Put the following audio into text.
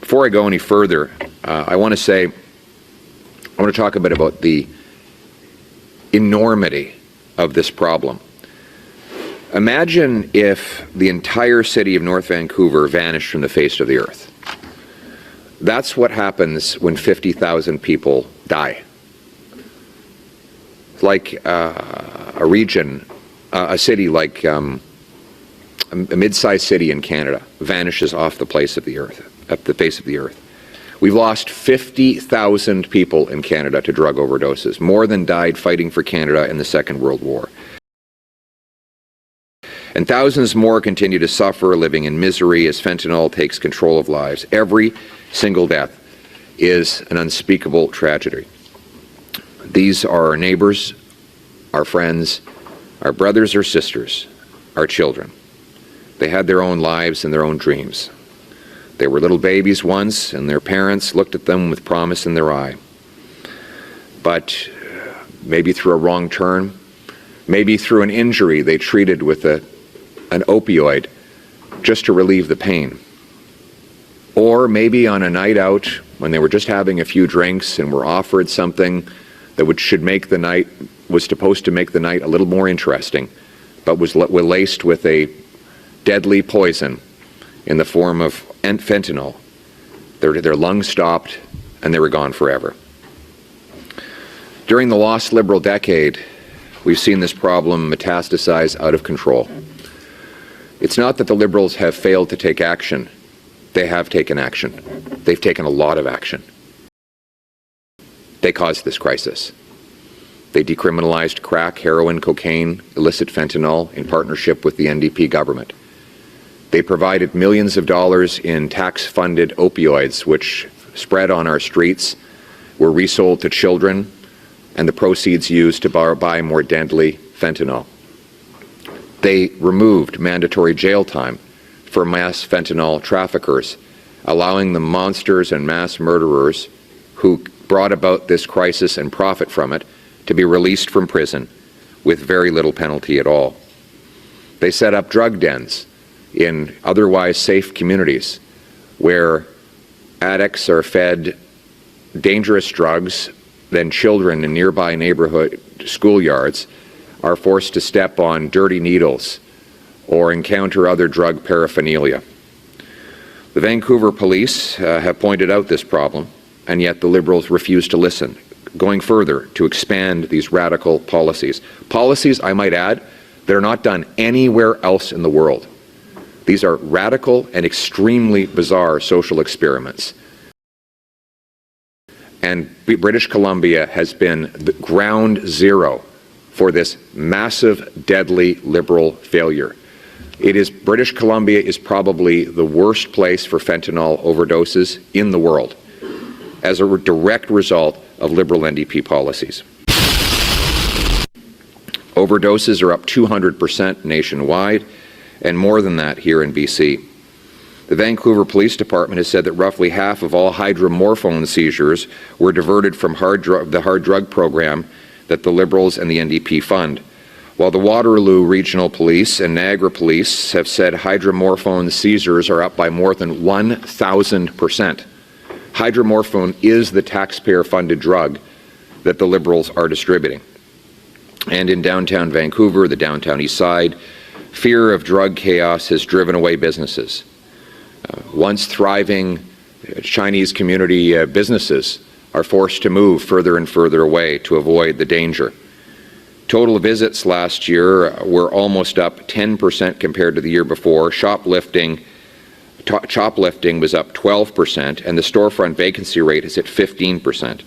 Before I go any further, I want to talk a bit about the enormity of this problem. Imagine if the entire city of North Vancouver vanished from the face of the earth. That's what happens when 50,000 people die. Like a city like a mid-sized city in Canada vanishes off the face of the earth. We've lost 50,000 people in Canada to drug overdoses, more than died fighting for Canada in the Second World War. And thousands more continue to suffer, living in misery as fentanyl takes control of lives. Every single death is an unspeakable tragedy. These are our neighbors, our friends, our brothers or sisters, our children. They had their own lives and their own dreams. They were little babies once, and their parents looked at them with promise in their eye. But maybe through a wrong turn, maybe through an injury they treated with an opioid just to relieve the pain. Or maybe on a night out when they were just having a few drinks and were offered something that was supposed to make the night a little more interesting, but was laced with a deadly poison in the form of fentanyl. Their lungs stopped and they were gone forever. During the lost Liberal decade, we've seen this problem metastasize out of control. It's not that the Liberals have failed to take action. They have taken action. They've taken a lot of action. They caused this crisis. They decriminalized crack, heroin, cocaine, illicit fentanyl in partnership with the NDP government. They provided millions of dollars in tax-funded opioids, which spread on our streets, were resold to children, and the proceeds used to buy more deadly fentanyl. They removed mandatory jail time for mass fentanyl traffickers, allowing the monsters and mass murderers who brought about this crisis and profit from it to be released from prison with very little penalty at all. They set up drug dens in otherwise safe communities where addicts are fed dangerous drugs, then children in nearby neighborhood schoolyards are forced to step on dirty needles or encounter other drug paraphernalia. The Vancouver police have pointed out this problem, and yet the Liberals refuse to listen, going further to expand these radical policies. Policies, I might add, that are not done anywhere else in the world. These are radical and extremely bizarre social experiments. And British Columbia has been the ground zero for this massive, deadly Liberal failure. British Columbia is probably the worst place for fentanyl overdoses in the world as a direct result of Liberal NDP policies. Overdoses are up 200% nationwide, and more than that here in BC. The Vancouver Police Department has said that roughly half of all hydromorphone seizures were diverted from the hard drug program that the Liberals and the NDP fund, while the Waterloo Regional Police and Niagara Police have said hydromorphone seizures are up by more than 1,000%. Hydromorphone is the taxpayer-funded drug that the Liberals are distributing. And in downtown Vancouver, the downtown east side, fear of drug chaos has driven away businesses. Once thriving Chinese community businesses are forced to move further and further away to avoid the danger. Total visits last year were almost up 10% compared to the year before. Shoplifting was up 12%, and the storefront vacancy rate is at 15%.